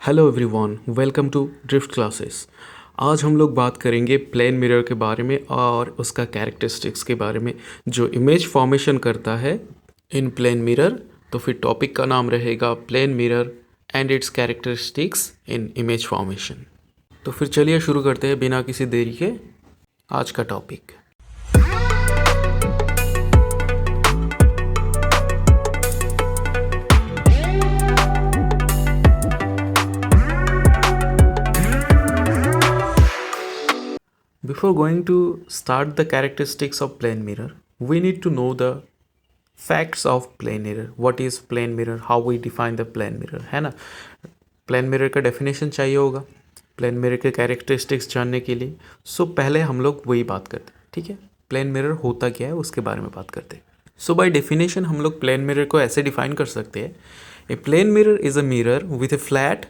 Hello everyone, welcome to drift classes. आज हम लोग बात करेंगे प्लेन मिरर के बारे में और उसका कैरेक्टरिस्टिक्स के बारे में जो इमेज फॉर्मेशन करता है इन प्लेन मिरर। तो फिर टॉपिक का नाम रहेगा plane mirror and its characteristics in image formation. तो फिर चलिए शुरू करते हैं बिना किसी देरी के आज का topic. Before going to start the characteristics of plane mirror, we need to know the facts of plane mirror. What is plane mirror? How we define the plane mirror, है ना। प्लेन मिरर का definition चाहिए होगा plane mirror के characteristics जानने के लिए। सो पहले हम लोग वही बात करते हैं, ठीक है। प्लेन मिरर होता क्या है उसके बारे में बात करते हैं। सो बाय डेफिनेशन हम लोग प्लेन मिरर को ऐसे डिफाइन कर सकते हैं, a plane mirror is a mirror with a flat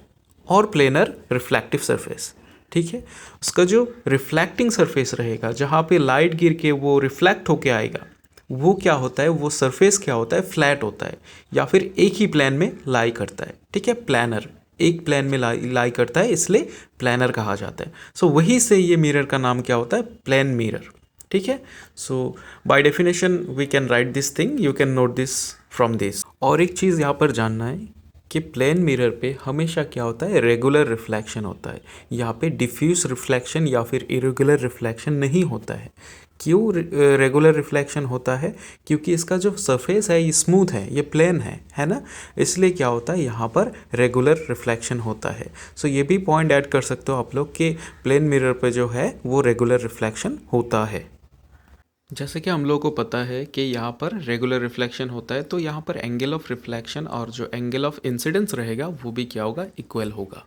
और प्लेनर रिफ्लेक्टिव सरफेस। ठीक है, उसका जो रिफ्लेक्टिंग सरफेस रहेगा जहाँ पे लाइट गिर के वो रिफ्लेक्ट होके आएगा, वो क्या होता है, वो सरफेस क्या होता है, फ्लैट होता है या फिर एक ही प्लेन में लाई करता है। ठीक है, प्लानर एक प्लेन में लाई करता है, इसलिए प्लानर कहा जाता है। सो वही से ये मिरर का नाम क्या होता है, प्लेन मिरर। ठीक है, so by definition we can write this thing, you can note this from this. और एक चीज़ यहाँ पर जानना है कि प्लेन मिरर पे हमेशा क्या होता है, रेगुलर रिफ्लेक्शन होता है। यहाँ पे डिफ्यूज रिफ्लेक्शन या फिर इरेगुलर रिफ्लेक्शन नहीं होता है। क्यों रेगुलर रिफ्लेक्शन होता है? क्योंकि इसका जो सरफेस है ये स्मूथ है, ये प्लेन है ना, इसलिए क्या होता है यहाँ पर रेगुलर रिफ्लेक्शन होता है। सो ये भी पॉइंट ऐड कर सकते हो आप लोग कि प्लेन मिरर पे जो है वो रेगुलर रिफ्लेक्शन होता है। जैसे कि हम लोगों को पता है कि यहाँ पर रेगुलर रिफ्लेक्शन होता है, तो यहाँ पर एंगल ऑफ रिफ्लेक्शन और जो एंगल ऑफ इंसिडेंस रहेगा वो भी क्या होगा, इक्वल होगा।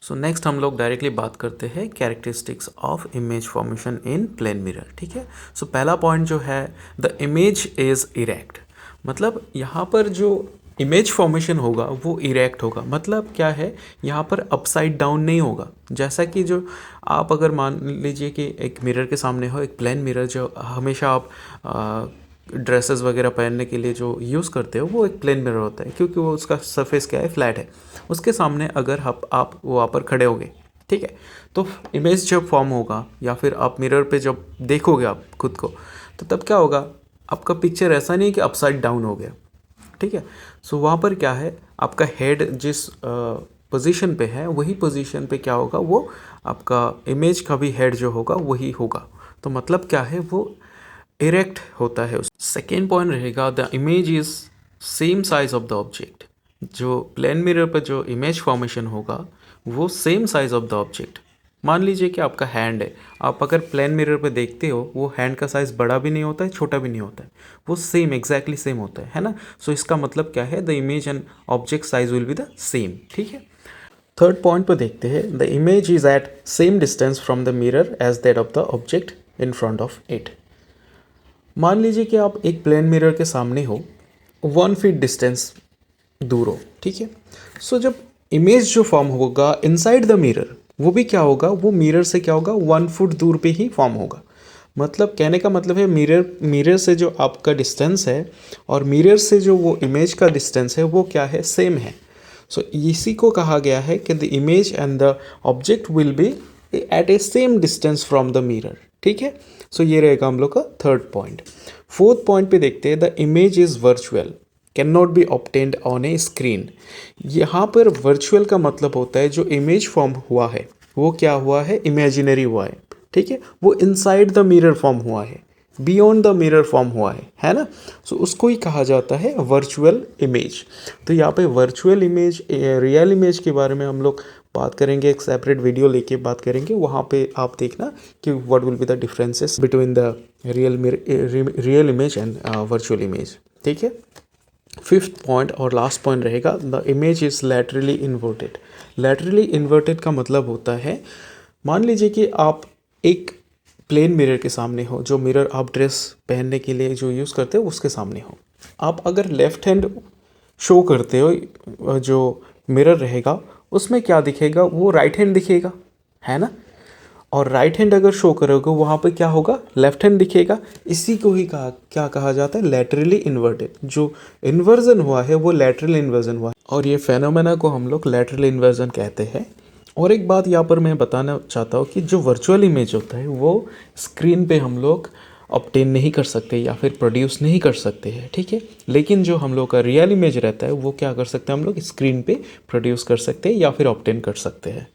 सो नेक्स्ट हम लोग डायरेक्टली बात करते हैं characteristics of image formation in plane mirror. ठीक है, सो पहला पॉइंट जो है, द इमेज इज इरेक्ट। मतलब यहाँ पर जो इमेज फॉर्मेशन होगा वो इरेक्ट होगा। मतलब क्या है, यहाँ पर अपसाइड डाउन नहीं होगा। जैसा कि जो आप अगर मान लीजिए कि एक मिरर के सामने हो, एक प्लेन मिरर जो हमेशा आप ड्रेसेस वगैरह पहनने के लिए जो यूज़ करते हो, वो एक प्लेन मिरर होता है क्योंकि वो उसका सरफेस क्या है, फ्लैट है। उसके सामने अगर आप वहाँ पर खड़े होगे, ठीक है, तो इमेज जब फॉर्म होगा या फिर आप मिरर पे जब देखोगे आप खुद को, तो तब क्या होगा, आपका पिक्चर ऐसा नहीं कि अपसाइड डाउन हो गया। ठीक है, सो वहाँ पर क्या है, आपका हेड जिस पोजीशन पे है वही पोजीशन पे क्या होगा, वो आपका इमेज का भी हेड जो होगा वही होगा। तो मतलब क्या है, वो इरेक्ट होता है। सेकेंड पॉइंट रहेगा, the image is same size of the object. जो प्लेन मिरर पर जो इमेज फॉर्मेशन होगा वो same size of the object. मान लीजिए कि आपका हैंड है, आप अगर प्लेन मिरर पे देखते हो, वो हैंड का साइज़ बड़ा भी नहीं होता है, छोटा भी नहीं होता है, वो सेम एग्जैक्टली सेम होता है ना। सो इसका मतलब क्या है, the image and object size will be the same. ठीक है, थर्ड पॉइंट पर देखते हैं, the image is at same distance from the mirror as that of the object in front of it. मान लीजिए कि आप एक प्लेन मिरर के सामने हो, 1 फीट डिस्टेंस दूर हो। ठीक है, सो जब इमेज जो फॉर्म होगा इनसाइड द मिरर, वो भी क्या होगा, वो मिरर से क्या होगा, 1 फुट दूर पे ही फॉर्म होगा। मतलब कहने का मतलब है, मिरर से जो आपका डिस्टेंस है और मिरर से जो वो इमेज का डिस्टेंस है वो क्या है, सेम है। सो इसी को कहा गया है कि the image and the object will be at a same distance from the mirror. ठीक है, सो ये रहेगा हम लोग का थर्ड पॉइंट। फोर्थ पॉइंट पे देखते हैं, the image is virtual, can not be obtained on A screen. यहाँ पर वर्चुअल का मतलब होता है जो इमेज फॉर्म हुआ है वो क्या हुआ है, इमेजिनरी हुआ है। ठीक है, वो इनसाइड द मिरर फॉर्म हुआ है, बियॉन्ड द मिरर फॉर्म हुआ है ना। सो उसको ही कहा जाता है वर्चुअल इमेज। तो यहाँ पे वर्चुअल इमेज, रियल इमेज के बारे में हम लोग बात करेंगे, एक सेपरेट वीडियो लेके बात करेंगे, वहाँ पे आप देखना कि what will be the differences between the real image and virtual image. ठीक है, फिफ्थ पॉइंट और लास्ट पॉइंट रहेगा, the image is laterally inverted. Laterally inverted का मतलब होता है, मान लीजिए कि आप एक प्लेन मिरर के सामने हो, जो मिरर आप ड्रेस पहनने के लिए जो यूज़ करते हो उसके सामने हो। आप अगर लेफ्ट हैंड शो करते हो, जो मिरर रहेगा उसमें क्या दिखेगा, वो राइट हैंड दिखेगा, है ना। और राइट हैंड अगर शो करोगे वहाँ पे क्या होगा, लेफ्ट हैंड दिखेगा। इसी को ही क्या कहा जाता है, लैटरली इन्वर्टेड। जो इन्वर्जन हुआ है वो लैटरल इन्वर्जन हुआ है। और ये फेनोमेना को हम लोग लैटरल इन्वर्जन कहते हैं। और एक बात यहाँ पर मैं बताना चाहता हूँ कि जो वर्चुअल इमेज होता है वो स्क्रीन पे हम लोग ऑब्टेन नहीं कर सकते या फिर प्रोड्यूस नहीं कर सकते हैं, ठीक है। लेकिन जो हम लोग का रियल इमेज रहता है वो क्या कर सकते हैं, हम लोग स्क्रीन पे प्रोड्यूस कर सकते हैं या फिर ऑब्टेन कर सकते हैं।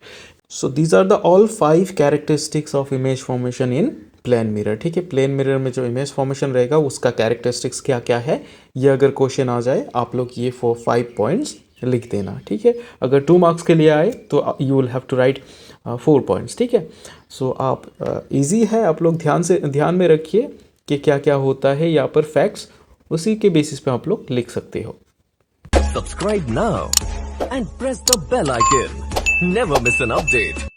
So these are the all 5 characteristics of image formation in plane mirror, ठीक है। प्लेन मिरर में जो इमेज फॉर्मेशन रहेगा उसका कैरेक्टरिस्टिक्स क्या क्या है, ये अगर क्वेश्चन आ जाए आप लोग ये 5 पॉइंट्स लिख देना, ठीक है। अगर 2 मार्क्स के लिए आए तो you will have to write 4 points, ठीक है। सो आप इजी है, आप लोग ध्यान में रखिए कि क्या क्या होता है यहाँ पर फैक्ट्स, उसी के बेसिस पे आप लोग लिख सकते हो। Subscribe now and press the bell icon. Never miss an update.